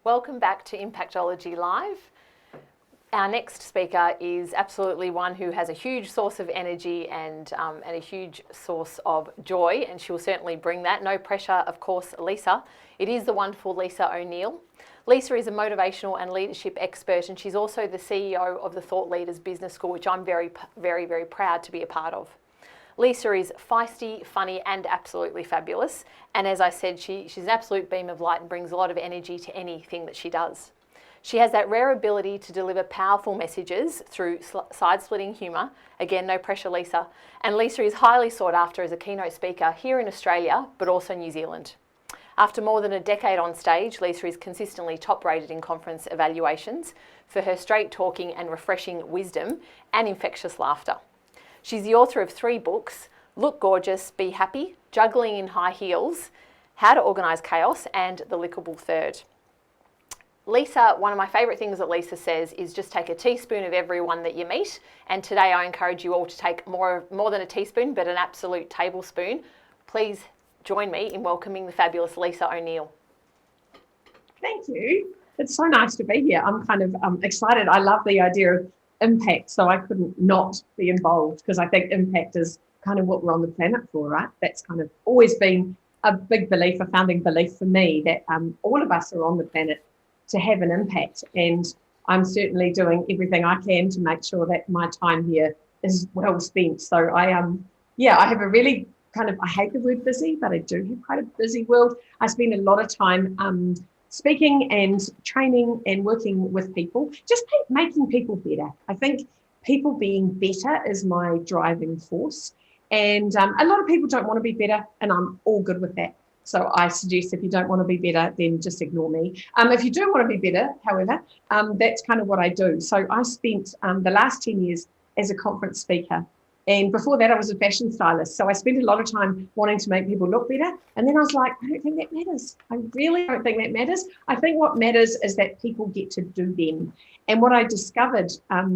Welcome back to Impactology Live. Our next speaker is absolutely one who has a huge source of energy and a huge source of joy, and she'll certainly bring that. No pressure, of course, Lisa. It is the wonderful Lisa O'Neill. Lisa is a motivational and leadership expert, and she's also the CEO of the Thought Leaders Business School, which I'm very, very proud to be a part of. Lisa is feisty, funny, and absolutely fabulous. And as I said, she's an absolute beam of light and brings a lot of energy to anything that she does. She has that rare ability to deliver powerful messages through side-splitting humour. Again, no pressure, Lisa. And Lisa is highly sought after as a keynote speaker here in Australia, but also New Zealand. After more than a decade on stage, Lisa is consistently top-rated in conference evaluations for her straight-talking and refreshing wisdom and infectious laughter. She's the author of 3 books: Look Gorgeous, Be Happy, Juggling in High Heels, How to Organise Chaos, and The Lickable Third. Lisa, one of my favourite things that Lisa says is just take a teaspoon of everyone that you meet. And today I encourage you all to take more than a teaspoon, but an absolute tablespoon. Please join me in welcoming the fabulous Lisa O'Neill. Thank you. It's so nice to be here. I'm kind of excited. I love the idea of impact, so I couldn't not be involved, because I think impact is kind of what we're on the planet for, right? That's kind of always been a big belief, a founding belief for me, that all of us are on the planet to have an impact, and I'm certainly doing everything I can to make sure that my time here is well spent. So I have a really I hate the word busy, but I do have quite a busy world. I spend a lot of time speaking and training and working with people, just making people better. I think people being better is my driving force. And a lot of people don't want to be better, and I'm all good with that. So I suggest if you don't want to be better, then just ignore me. If you do want to be better, however, that's kind of what I do. So I spent the last 10 years as a conference speaker. And before that, I was a fashion stylist. So I spent a lot of time wanting to make people look better. And then I was like, I don't think that matters. I really don't think that matters. I think what matters is that people get to do them. And what I discovered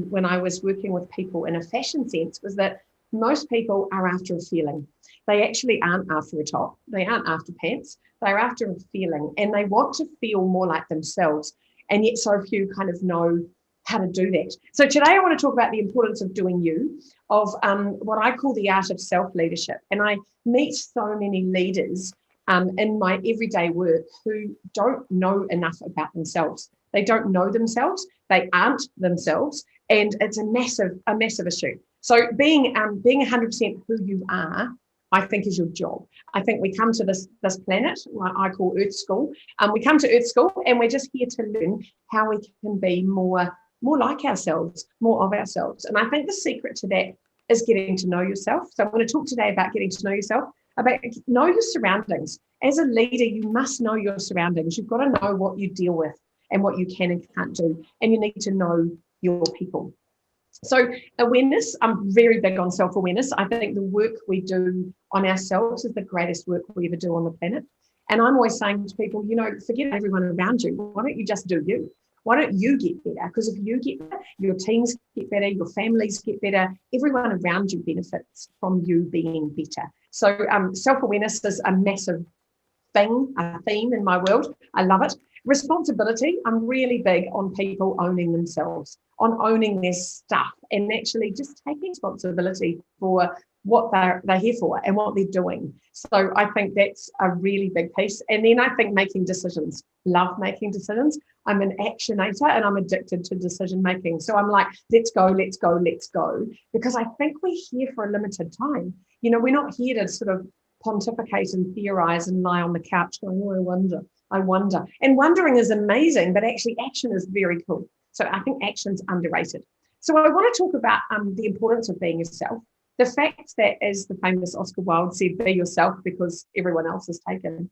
when I was working with people in a fashion sense was that most people are after a feeling. They actually aren't after a top. They aren't after pants. They're after a feeling. And they want to feel more like themselves. And yet so few kind of know how to do that. So today I want to talk about the importance of doing you, of what I call the art of self-leadership. And I meet so many leaders in my everyday work who don't know enough about themselves. They don't know themselves. They aren't themselves. And it's a massive issue. So being 100% who you are, I think, is your job. I think we come to this planet, what I call Earth School. We come to Earth School and we're just here to learn how we can be more like ourselves, more of ourselves. And I think the secret to that is getting to know yourself. So I'm going to talk today about getting to know yourself, about know your surroundings. As a leader, you must know your surroundings. You've got to know what you deal with and what you can and can't do. And you need to know your people. So awareness, I'm very big on self-awareness. I think the work we do on ourselves is the greatest work we ever do on the planet. And I'm always saying to people, forget everyone around you. Why don't you just do you? Why don't you get better? Because if you get better, your teams get better, your families get better, everyone around you benefits from you being better. So self-awareness is a massive thing, a theme in my world. I love it. Responsibility, I'm really big on people owning themselves, on owning their stuff, and actually just taking responsibility for what they're here for and what they're doing. So I think that's a really big piece. And then I think making decisions. Love making decisions. I'm an actionator and I'm addicted to decision making. So I'm like, let's go. Because I think we're here for a limited time. We're not here to sort of pontificate and theorize and lie on the couch going, oh, I wonder. And wondering is amazing, but actually action is very cool. So I think action's underrated. So I want to talk about the importance of being yourself. The fact that, as the famous Oscar Wilde said, be yourself because everyone else is taken.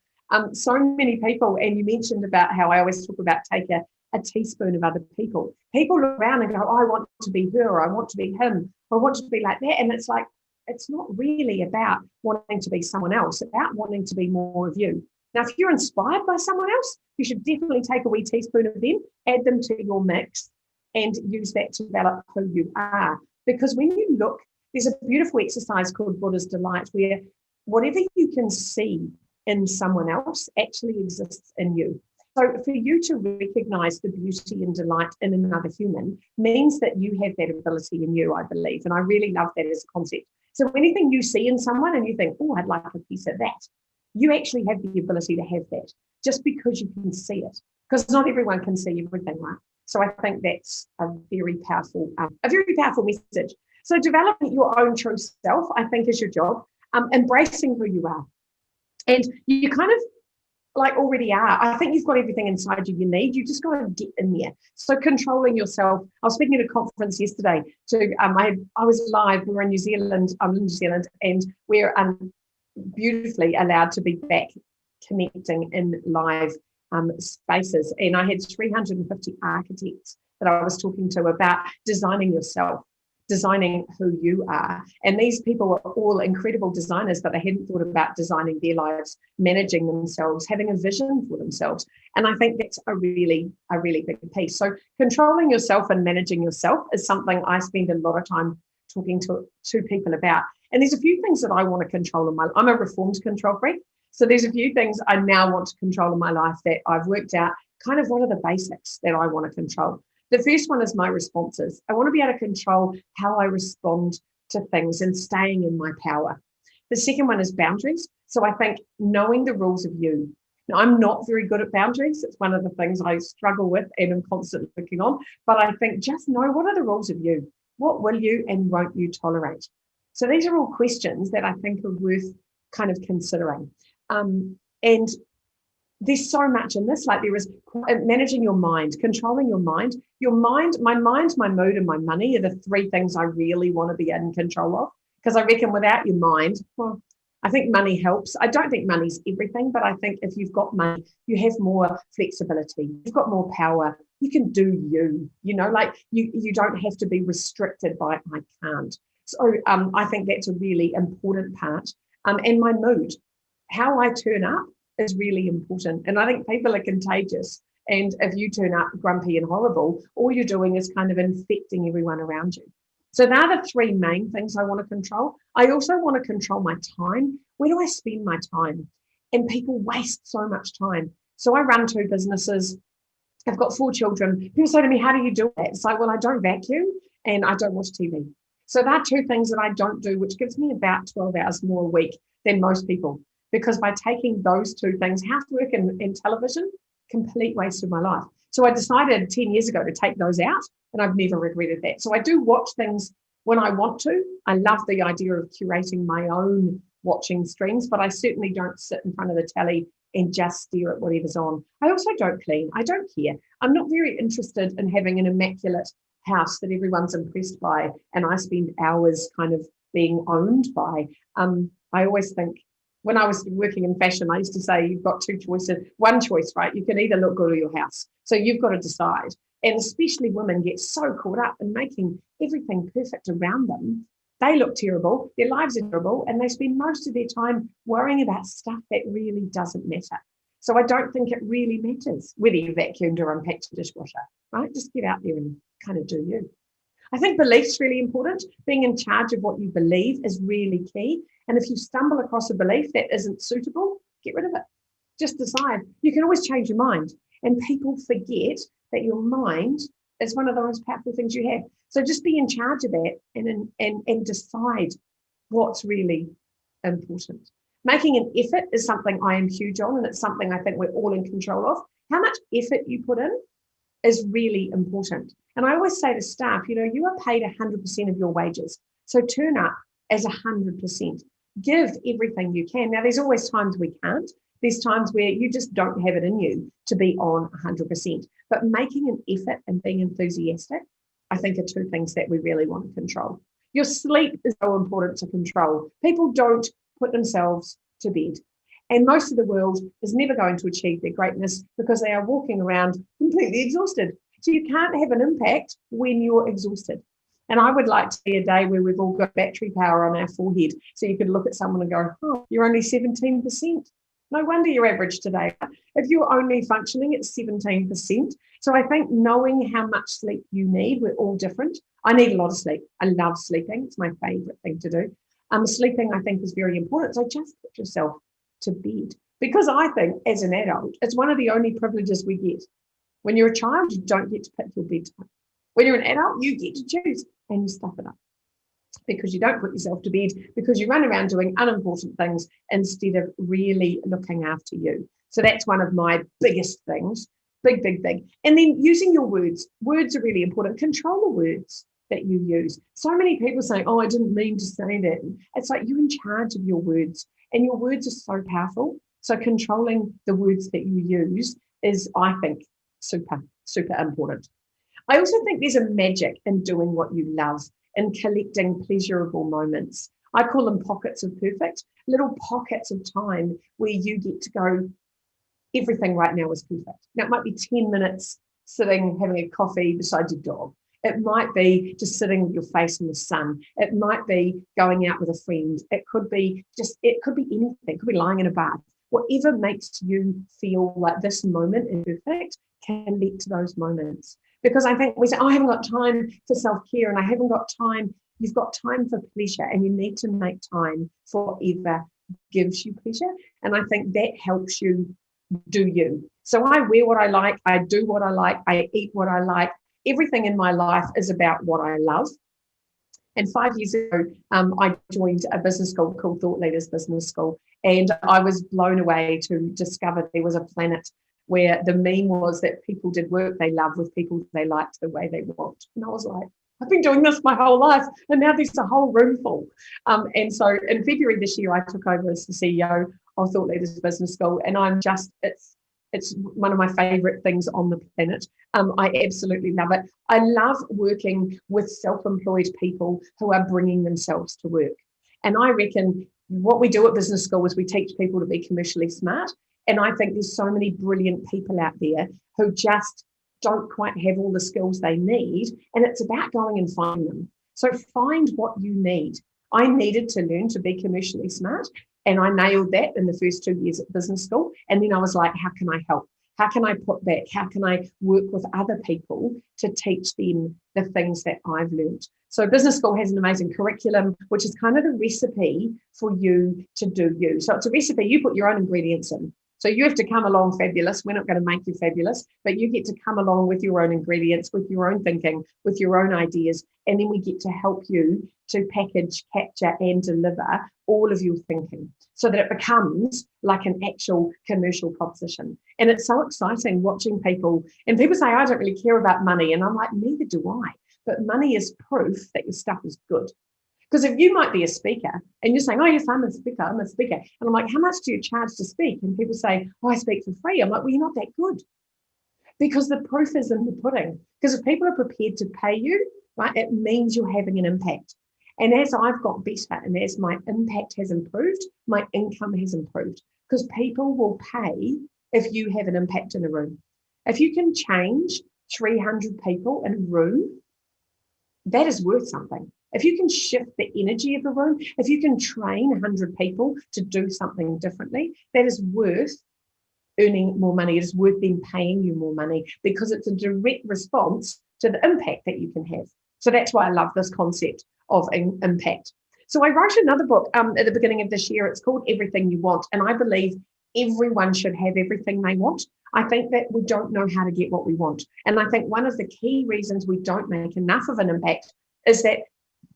So many people, and you mentioned about how I always talk about take a teaspoon of other people. People look around and go, oh, I want to be her, or I want to be him, or I want to be like that. And it's like, it's not really about wanting to be someone else, it's about wanting to be more of you. Now, if you're inspired by someone else, you should definitely take a wee teaspoon of them, add them to your mix, and use that to develop who you are. Because when you look, there's a beautiful exercise called Buddha's Delight, where whatever you can see in someone else actually exists in you. So for you to recognize the beauty and delight in another human means that you have that ability in you, I believe. And I really love that as a concept. So anything you see in someone and you think, oh, I'd like a piece of that, you actually have the ability to have that just because you can see it. Because not everyone can see everything, right? So I think that's a very powerful message. So developing your own true self, I think, is your job. Embracing who you are. And you kind of already are. I think you've got everything inside you need. You just got to get in there. So controlling yourself. I was speaking at a conference yesterday I was live. We were in New Zealand. I'm in New Zealand, and we're beautifully allowed to be back connecting in live spaces. And I had 350 architects that I was talking to about designing yourself, designing who you are. And these people were all incredible designers, but they hadn't thought about designing their lives, managing themselves, having a vision for themselves. And I think that's a really big piece. So controlling yourself and managing yourself is something I spend a lot of time talking to people about. And there's a few things that I want to control in my life. I'm a reformed control freak. So there's a few things I now want to control in my life that I've worked out kind of what are the basics that I want to control. The first one is my responses. I want to be able to control how I respond to things and staying in my power. The second one is boundaries. So I think knowing the rules of you. Now, I'm not very good at boundaries. It's one of the things I struggle with and am constantly working on. But I think just know what are the rules of you. What will you and won't you tolerate? So these are all questions that I think are worth kind of considering. And there's so much in this, there is managing your mind, controlling your mind, my mood, and my money are the three things I really want to be in control of. Because I reckon without your mind, well, I think money helps. I don't think money's everything, but I think if you've got money, you have more flexibility. You've got more power. You can do you don't have to be restricted by I can't. So I think that's a really important part. And my mood, how I turn up is really important. And I think people are contagious. And if you turn up grumpy and horrible, all you're doing is kind of infecting everyone around you. So they're the three main things I want to control. I also want to control my time. Where do I spend my time? And people waste so much time. So I run 2 businesses. I've got 4 children. People say to me, how do you do that? It's like, well, I don't vacuum and I don't watch TV. So there are 2 things that I don't do, which gives me about 12 hours more a week than most people. Because by taking those 2 things, housework and television, complete waste of my life. So I decided 10 years ago to take those out, and I've never regretted that. So I do watch things when I want to. I love the idea of curating my own watching streams, but I certainly don't sit in front of the telly and just stare at whatever's on. I also don't clean. I don't care. I'm not very interested in having an immaculate house that everyone's impressed by, and I spend hours kind of being owned by. I always think, when I was working in fashion, I used to say you've got 2 choices. One choice, right? You can either look good or your house. So you've got to decide. And especially women get so caught up in making everything perfect around them. They look terrible, their lives are terrible, and they spend most of their time worrying about stuff that really doesn't matter. So I don't think it really matters whether you vacuumed or unpacked your dishwasher, right? Just get out there and kind of do you. I think belief's really important. Being in charge of what you believe is really key. And if you stumble across a belief that isn't suitable, get rid of it. Just decide. You can always change your mind. And people forget that your mind is one of the most powerful things you have. So just be in charge of that and decide what's really important. Making an effort is something I am huge on, and it's something I think we're all in control of. How much effort you put in is really important. And I always say to staff, you are paid 100% of your wages. So turn up as 100%. Give everything you can. Now, there's always times we can't. There's times where you just don't have it in you to be on 100%. But making an effort and being enthusiastic, I think, are 2 things that we really want to control. Your sleep is so important to control. People don't put themselves to bed. And most of the world is never going to achieve their greatness because they are walking around completely exhausted. So you can't have an impact when you're exhausted. And I would like to see a day where we've all got battery power on our forehead. So you could look at someone and go, oh, you're only 17%. No wonder you're average today. If you're only functioning at 17%. So I think knowing how much sleep you need, we're all different. I need a lot of sleep. I love sleeping. It's my favorite thing to do. Sleeping, I think, is very important. So just put yourself to bed. Because I think as an adult, it's one of the only privileges we get. When you're a child, you don't get to pick your bedtime. When you're an adult, you get to choose and you stuff it up because you don't put yourself to bed, because you run around doing unimportant things instead of really looking after you. So that's one of my biggest things. Big, big, big. And then using your words. Words are really important. Control the words that you use. So many people say, oh, I didn't mean to say that. It's like you're in charge of your words, and your words are so powerful. So controlling the words that you use is, I think, super, super important. I also think there's a magic in doing what you love and collecting pleasurable moments. I call them pockets of perfect, little pockets of time where you get to go, everything right now is perfect. Now, it might be 10 minutes sitting, having a coffee beside your dog. It might be just sitting with your face in the sun. It might be going out with a friend. It could be anything. It could be lying in a bath. Whatever makes you feel like this moment is perfect can lead to those moments. Because I think we say, oh, I haven't got time for self-care and I haven't got time. You've got time for pleasure, and you need to make time for whatever gives you pleasure. And I think that helps you do you. So I wear what I like, I do what I like, I eat what I like. Everything in my life is about what I love. And 5 years ago, I joined a business school called Thought Leaders Business School. And I was blown away to discover there was a planet where the meme was that people did work they love with people they liked the way they want. And I was like, I've been doing this my whole life, and now there's a whole room full. And so in February this year, I took over as the CEO of Thought Leaders Business School, and it's one of my favorite things on the planet. I absolutely love it. I love working with self-employed people who are bringing themselves to work. And I reckon what we do at business school is we teach people to be commercially smart. And I think there's so many brilliant people out there who just don't quite have all the skills they need. And it's about going and finding them. So find what you need. I needed to learn to be commercially smart, and I nailed that in the first 2 years at business school. And then I was like, how can I help? How can I put back? How can I work with other people to teach them the things that I've learned? So business school has an amazing curriculum, which is kind of the recipe for you to do you. So it's a recipe, you put your own ingredients in. So you have to come along fabulous. We're not going to make you fabulous, but you get to come along with your own ingredients, with your own thinking, with your own ideas. And then we get to help you to package, capture, and deliver all of your thinking so that it becomes like an actual commercial proposition. And it's so exciting watching people, and people say, I don't really care about money. And I'm like, neither do I. But money is proof that your stuff is good. Because if you might be a speaker and you're saying, oh, yes, I'm a speaker. And I'm like, how much do you charge to speak? And people say, oh, I speak for free. I'm like, well, you're not that good. Because the proof is in the pudding. Because if people are prepared to pay you, right, it means you're having an impact. And as I've got better and as my impact has improved, my income has improved. Because people will pay if you have an impact in a room. If you can change 300 people in a room, that is worth something. If you can shift the energy of the room, if you can train 100 people to do something differently, that is worth earning more money. It is worth them paying you more money because it's a direct response to the impact that you can have. So that's why I love this concept of impact. So I wrote another book at the beginning of this year. It's called Everything You Want. And I believe everyone should have everything they want. I think that we don't know how to get what we want. And I think one of the key reasons we don't make enough of an impact is that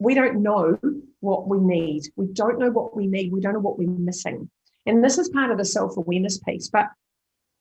we don't know what we need. We don't know what we need. We don't know what we're missing. And this is part of the self-awareness piece. But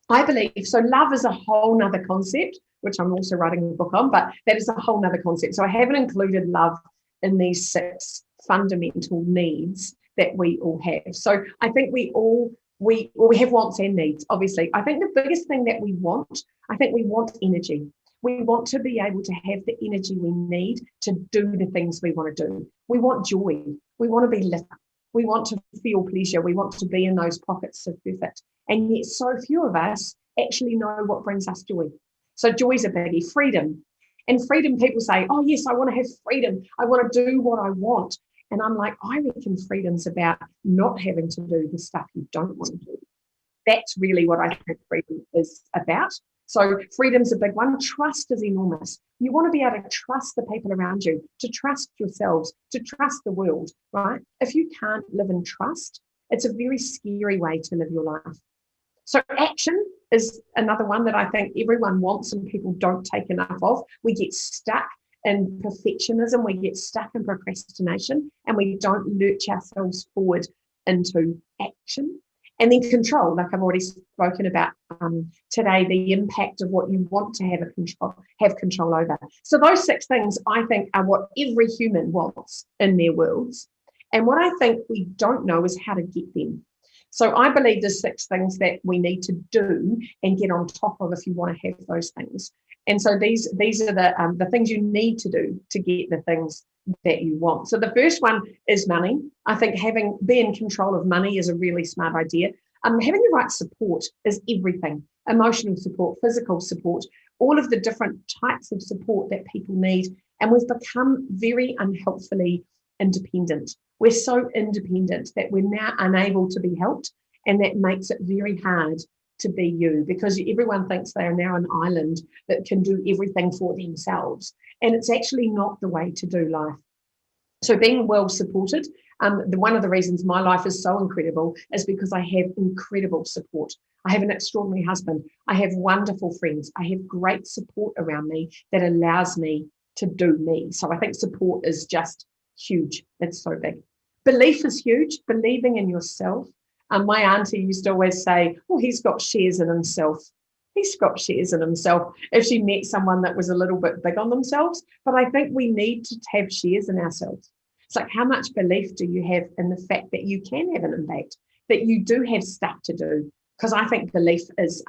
I believe, so love is a whole nother concept, which I'm also writing a book on, but that is a whole nother concept. So I haven't included love in these 6 fundamental needs that we all have. So I think we have wants and needs, obviously. I think the biggest thing that we want energy. We want to be able to have the energy we need to do the things we want to do. We want joy. We want to be lit up. We want to feel pleasure. We want to be in those pockets of perfect. And yet so few of us actually know what brings us joy. So joy is a biggie. Freedom. And freedom, people say, oh, yes, I want to have freedom. I want to do what I want. And I'm like, I reckon freedom's about not having to do the stuff you don't want to do. That's really what I think freedom is about. So freedom's a big one. Trust is enormous. You want to be able to trust the people around you, to trust yourselves, to trust the world, right? If you can't live in trust, it's a very scary way to live your life. So action is another one that I think everyone wants and people don't take enough of. We get stuck in perfectionism, we get stuck in procrastination, and we don't lurch ourselves forward into action. And then control, like I've already spoken about today, the impact of what you want to have control over. So those 6 things I think are what every human wants in their worlds. And what I think we don't know is how to get them. So I believe there's 6 things that we need to do and get on top of if you want to have those things. And so these are the things you need to do to get the things that you want. So the first one is money. I think being in control of money is a really smart idea. Having the right support is everything. Emotional support, physical support, all of the different types of support that people need. And we've become very unhelpfully independent. We're so independent that we're now unable to be helped. And that makes it very hard to be you, because everyone thinks they are now an island that can do everything for themselves. And it's actually not the way to do life. So being well supported, one of the reasons my life is so incredible is because I have incredible support. I have an extraordinary husband. I have wonderful friends. I have great support around me that allows me to do me. So I think support is just huge. It's so big. Belief is huge, believing in yourself. My auntie used to always say, oh, he's got shares in himself. He's got shares in himself if she met someone that was a little bit big on themselves. But I think we need to have shares in ourselves. It's like, how much belief do you have in the fact that you can have an impact, that you do have stuff to do? Because I think belief is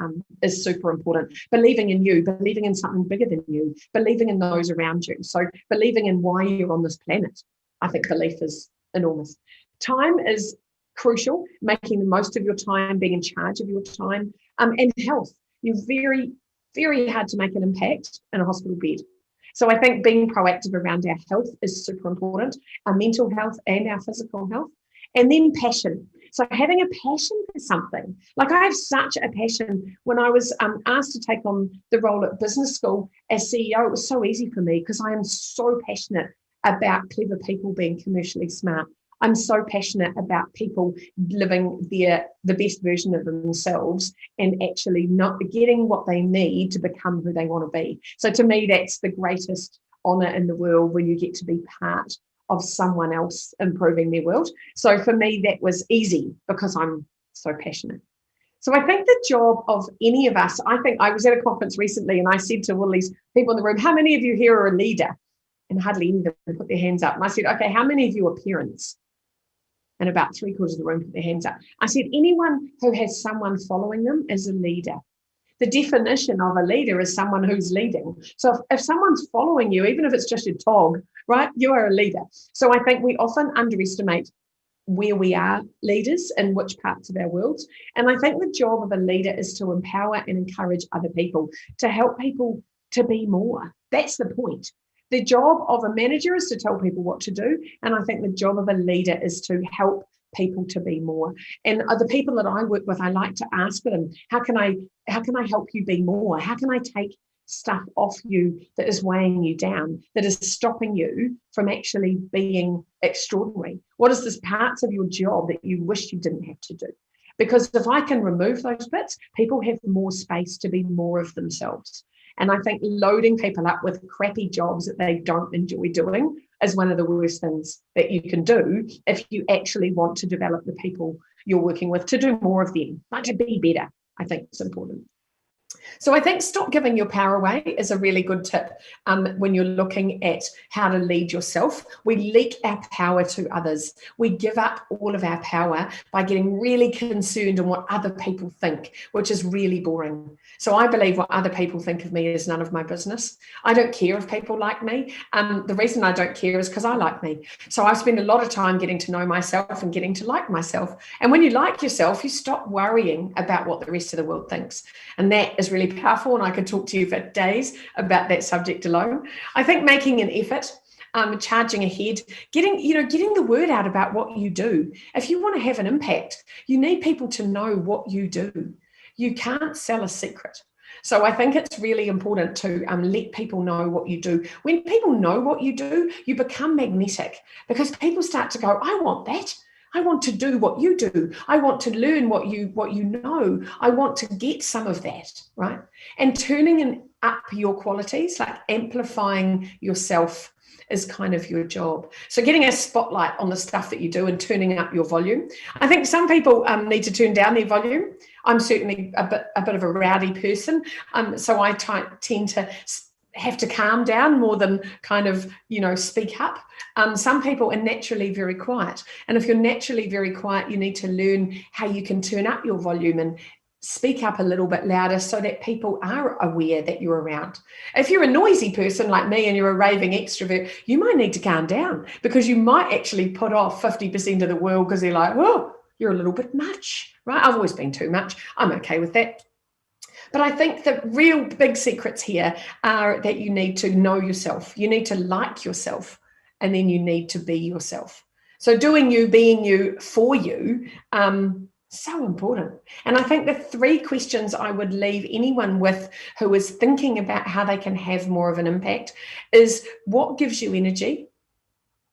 super important. Believing in you, believing in something bigger than you, believing in those around you. So believing in why you're on this planet. I think belief is enormous. Time is crucial, making the most of your time, being in charge of your time, and health. You're very, very hard to make an impact in a hospital bed. So I think being proactive around our health is super important, our mental health and our physical health. And then passion. So having a passion for something. Like I have such a passion. When I was asked to take on the role at business school as CEO, it was so easy for me because I am so passionate about clever people being commercially smart. I'm so passionate about people living the best version of themselves and actually not getting what they need to become who they want to be. So to me, that's the greatest honour in the world, when you get to be part of someone else improving their world. So for me, that was easy because I'm so passionate. So I think the job of any of us, I think I was at a conference recently and I said to all these people in the room, how many of you here are a leader? And hardly any of them put their hands up. And I said, okay, how many of you are parents? And about 3/4 of the room put their hands up. I said, anyone who has someone following them is a leader. The definition of a leader is someone who's leading. So if someone's following you, even if it's just your dog, right, you are a leader. So I think we often underestimate where we are leaders in which parts of our worlds. And I think the job of a leader is to empower and encourage other people, to help people to be more. That's the point. The job of a manager is to tell people what to do. And I think the job of a leader is to help people to be more. And the people that I work with, I like to ask them, how can I help you be more? How can I take stuff off you that is weighing you down, that is stopping you from actually being extraordinary? What is the parts of your job that you wish you didn't have to do? Because if I can remove those bits, people have more space to be more of themselves. And I think loading people up with crappy jobs that they don't enjoy doing is one of the worst things that you can do if you actually want to develop the people you're working with, to do more of them, like to be better. I think it's important. So I think stop giving your power away is a really good tip when you're looking at how to lead yourself. We leak our power to others. We give up all of our power by getting really concerned on what other people think, which is really boring. So I believe what other people think of me is none of my business. I don't care if people like me. The reason I don't care is because I like me. So I spend a lot of time getting to know myself and getting to like myself. And when you like yourself, you stop worrying about what the rest of the world thinks. And that is really powerful, and I could talk to you for days about that subject alone. I think making an effort, charging ahead, getting the word out about what you do. If you want to have an impact, you need people to know what you do. You can't sell a secret. So I think it's really important to let people know what you do. When people know what you do, you become magnetic, because people start to go, I want that. I want to do what you do. I want to learn what you know. I want to get some of that, right? And turning up your qualities, like amplifying yourself, is kind of your job. So getting a spotlight on the stuff that you do and turning up your volume. I think some people need to turn down their volume. I'm certainly a bit of a rowdy person, so I tend to have to calm down more than kind of, speak up. Some people are naturally very quiet. And if you're naturally very quiet, you need to learn how you can turn up your volume and speak up a little bit louder so that people are aware that you're around. If you're a noisy person like me and you're a raving extrovert, you might need to calm down, because you might actually put off 50% of the world because they're like, oh, you're a little bit much, right? I've always been too much. I'm okay with that. But I think the real big secrets here are that you need to know yourself. You need to like yourself, and then you need to be yourself. So doing you, being you, for you, so important. And I think the 3 questions I would leave anyone with who is thinking about how they can have more of an impact is, what gives you energy?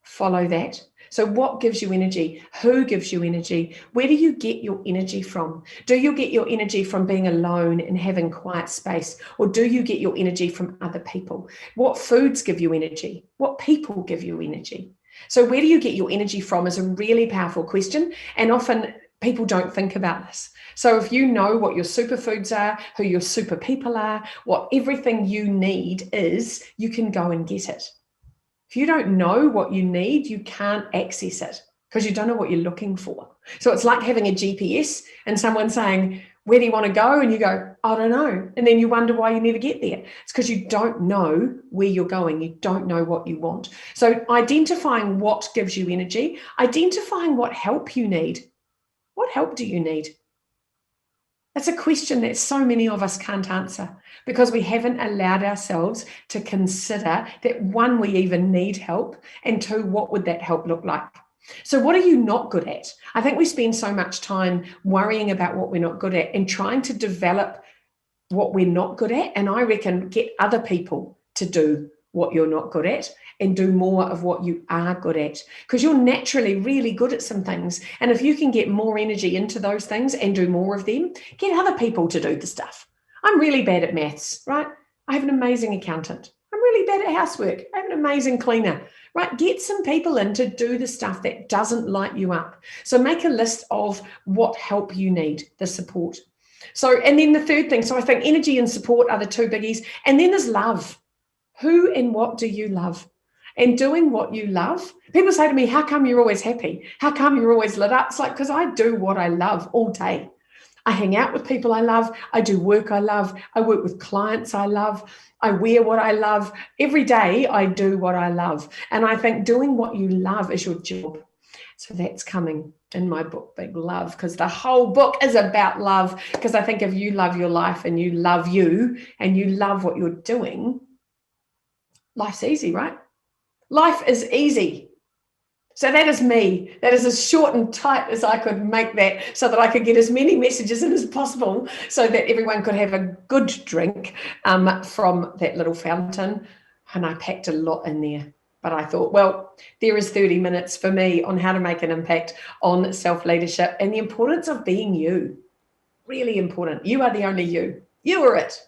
Follow that. So what gives you energy? Who gives you energy? Where do you get your energy from? Do you get your energy from being alone and having quiet space? Or do you get your energy from other people? What foods give you energy? What people give you energy? So where do you get your energy from is a really powerful question. And often people don't think about this. So if you know what your superfoods are, who your super people are, what everything you need is, you can go and get it. If you don't know what you need, you can't access it because you don't know what you're looking for. So it's like having a GPS and someone saying, where do you want to go? And you go, I don't know. And then you wonder why you never get there. It's because you don't know where you're going. You don't know what you want. So identifying what gives you energy, identifying what help you need. What help do you need? That's a question that so many of us can't answer because we haven't allowed ourselves to consider that, 1, we even need help, and 2, what would that help look like? So what are you not good at? I think we spend so much time worrying about what we're not good at and trying to develop what we're not good at. And I reckon get other people to do what you're not good at and do more of what you are good at, because you're naturally really good at some things. And if you can get more energy into those things and do more of them, get other people to do the stuff. I'm really bad at maths, right? I have an amazing accountant. I'm really bad at housework. I have an amazing cleaner, right? Get some people in to do the stuff that doesn't light you up. So make a list of what help you need, the support. So, and then the 3rd thing, so I think energy and support are the 2 biggies. And then there's love. Who and what do you love? And doing what you love. People say to me, how come you're always happy? How come you're always lit up? It's like, because I do what I love all day. I hang out with people I love. I do work I love. I work with clients I love. I wear what I love. Every day I do what I love. And I think doing what you love is your job. So that's coming in my book, Big Love, because the whole book is about love. Because I think if you love your life and you love you and you love what you're doing, life's easy, right? Life is easy. So that is me. That is as short and tight as I could make that, so that I could get as many messages in as possible so that everyone could have a good drink from that little fountain. And I packed a lot in there. But I thought, well, there is 30 minutes for me on how to make an impact on self-leadership and the importance of being you. Really important. You are the only you. You are it.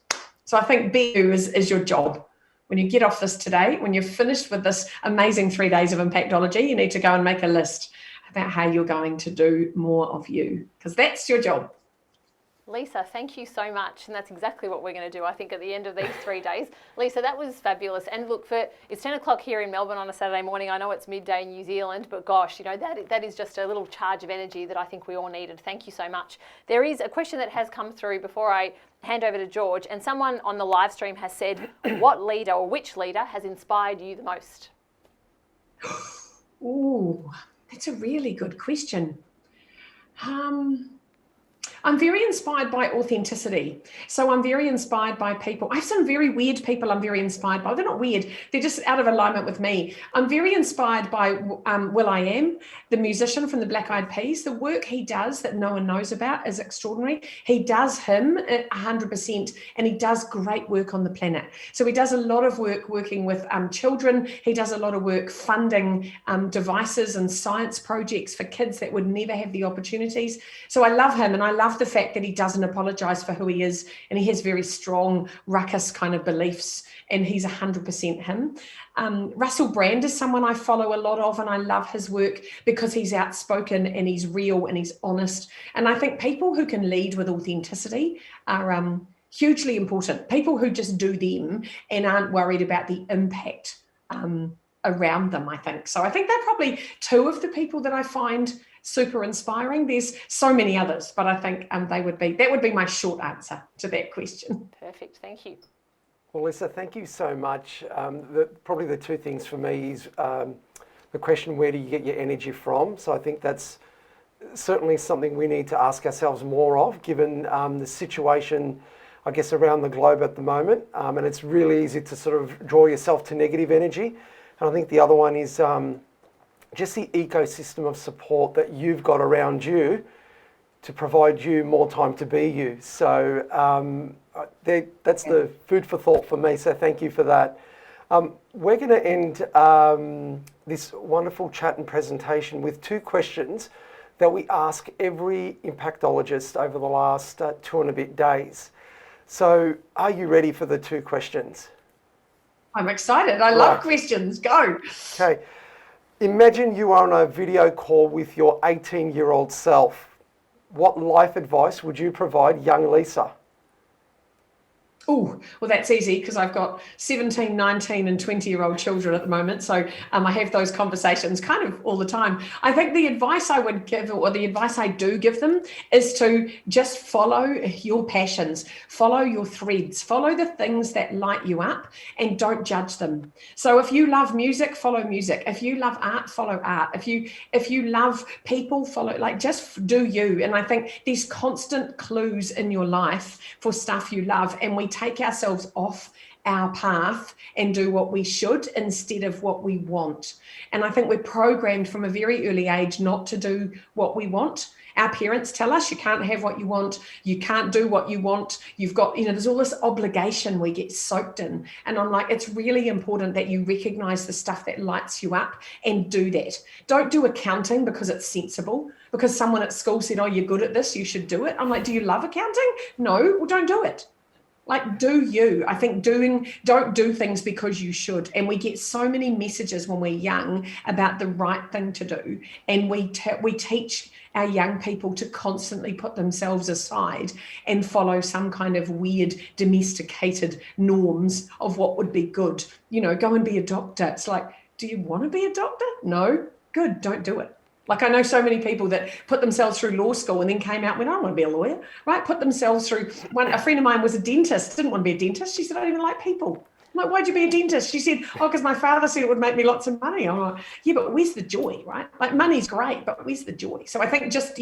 So I think be you is your job. When you get off this today, when you're finished with this amazing 3 days of Impactology, you need to go and make a list about how you're going to do more of you, because that's your job. Lisa, thank you so much. And that's exactly what we're going to do, I think, at the end of these 3 days. Lisa, that was fabulous. And look, it's 10 o'clock here in Melbourne on a Saturday morning. I know it's midday in New Zealand, but gosh, that is just a little charge of energy that I think we all needed. Thank you so much. There is a question that has come through before I hand over to George, and someone on the live stream has said, what leader or which leader has inspired you the most? Ooh, that's a really good question. I'm very inspired by authenticity. So I'm very inspired by people. I have some very weird people I'm very inspired by. They're not weird. They're just out of alignment with me. I'm very inspired by will.i.am, the musician from the Black Eyed Peas. The work he does that no one knows about is extraordinary. He does him 100%, and he does great work on the planet. So he does a lot of work working with children. He does a lot of work funding devices and science projects for kids that would never have the opportunities. So I love him, and I love the fact that he doesn't apologize for who he is, and he has very strong ruckus kind of beliefs, and he's 100% him. Russell Brand is someone I follow a lot of, and I love his work because he's outspoken and he's real and he's honest. And I think people who can lead with authenticity are hugely important. People who just do them and aren't worried about the impact around them, I think. So I think they're probably two of the people that I find super inspiring. There's so many others, but I think that would be my short answer to that question. Perfect, thank you. Well, Lisa, thank you so much. Probably the two things for me is the question, where do you get your energy from? So I think that's certainly something we need to ask ourselves more of, given the situation, I guess, around the globe at the moment. And it's really easy to sort of draw yourself to negative energy. And I think the other one is just the ecosystem of support that you've got around you to provide you more time to be you. So that's the food for thought for me. So thank you for that. We're going to end this wonderful chat and presentation with two questions that we ask every impactologist over the last 2 and a bit days. So are you ready for the two questions? I'm excited. I love questions. Go. Okay. Imagine you are on a video call with your 18-year-old self. What life advice would you provide young Lisa? Oh, well, that's easy because I've got 17, 19 and 20-year-old children at the moment. So I have those conversations kind of all the time. I think the advice I would give, or the advice I do give them, is to just follow your passions, follow your threads, follow the things that light you up, and don't judge them. So if you love music, follow music. If you love art, follow art. If you love people, follow, just do you. And I think there's constant clues in your life for stuff you love, and we take ourselves off our path and do what we should instead of what we want. And I think we're programmed from a very early age not to do what we want. Our parents tell us you can't have what you want, you can't do what you want, you've got, there's all this obligation we get soaked in. And I'm like, it's really important that you recognize the stuff that lights you up and do that. Don't do accounting because it's sensible, because someone at school said, oh, you're good at this, you should do it. I'm like, do you love accounting? No, well, don't do it. Do you. I think don't do things because you should. And we get so many messages when we're young about the right thing to do. And we teach our young people to constantly put themselves aside and follow some kind of weird domesticated norms of what would be good. Go and be a doctor. It's like, do you want to be a doctor? No? Good, don't do it. I know so many people that put themselves through law school and then came out and went, I don't want to be a lawyer, right? Put themselves through, a friend of mine was a dentist, didn't want to be a dentist. She said, I don't even like people. I'm like, why'd you be a dentist? She said, oh, because my father said it would make me lots of money. I'm like, yeah, but where's the joy, right? Money's great, but where's the joy? So I think just,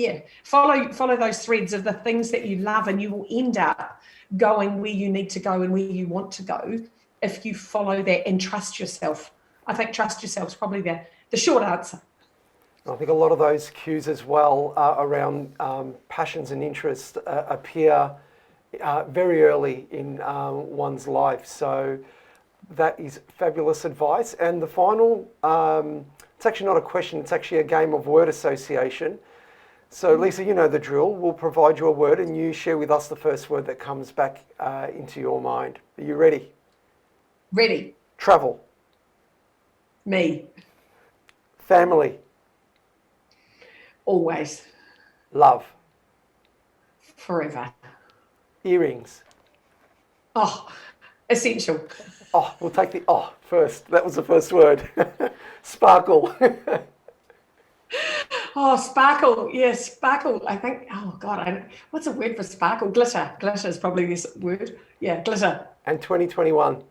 follow those threads of the things that you love, and you will end up going where you need to go and where you want to go if you follow that and trust yourself. I think trust yourself is probably the short answer. I think a lot of those cues as well around passions and interests appear very early in one's life. So that is fabulous advice. And the final, it's actually not a question, it's actually a game of word association. So Lisa, you know the drill. We'll provide you a word and you share with us the first word that comes back into your mind. Are you ready? Ready. Travel. Me. Family. Always. Love. Forever. Earrings. Oh, essential. Oh, we'll take the first. That was the first word. Sparkle. Oh, sparkle. Yes, sparkle. I think, oh God, what's a word for sparkle? Glitter. Glitter is probably this word. Yeah, glitter. And 2021.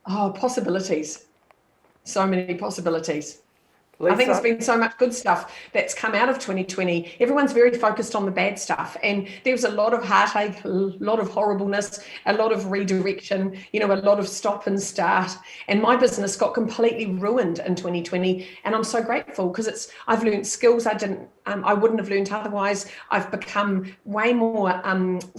Oh, possibilities. So many possibilities. I think there's Lisa? been so much good stuff that's come out of 2020. Everyone's very focused on the bad stuff, and there was a lot of heartache, a lot of horribleness, a lot of redirection, a lot of stop and start. And my business got completely ruined in 2020, and I'm so grateful because I've learned skills I wouldn't have learned otherwise. I've become way more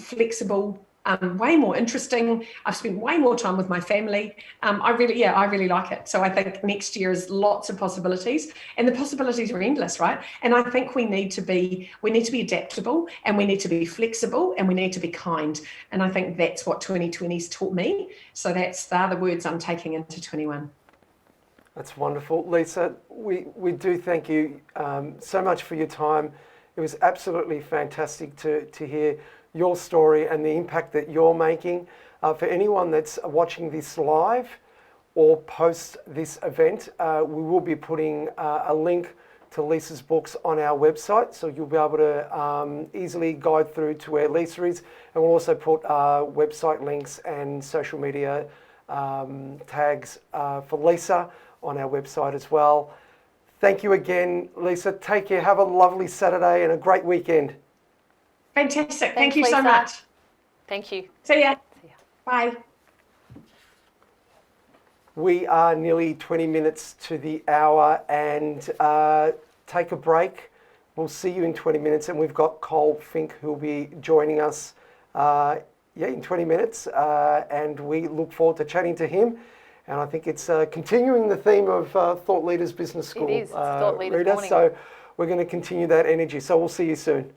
flexible. Way more interesting. I've spent way more time with my family. I really like it. So I think next year is lots of possibilities, and the possibilities are endless, right? And I think we need to be adaptable, and we need to be flexible, and we need to be kind. And I think that's what 2020's taught me. So they're the words I'm taking into 21. That's wonderful. Lisa, we do thank you so much for your time. It was absolutely fantastic to hear your story and the impact that you're making. For anyone that's watching this live or post this event, we will be putting a link to Lisa's books on our website, so you'll be able to easily guide through to where Lisa is, and we'll also put website links and social media tags for Lisa on our website as well. Thank you again, Lisa. Take care. Have a lovely Saturday and a great weekend. Fantastic. Thanks, Thank you so Lisa. much. Thank you. See ya. See ya. Bye. We are nearly 20 minutes to the hour, and take a break. We'll see you in 20 minutes, and we've got Cole Fink who'll be joining us in 20 minutes, and we look forward to chatting to him. And I think it's continuing the theme of Thought Leaders Business School. It is. It's Thought Leaders Rita, Morning. so we're going to continue that energy. So we'll see you soon.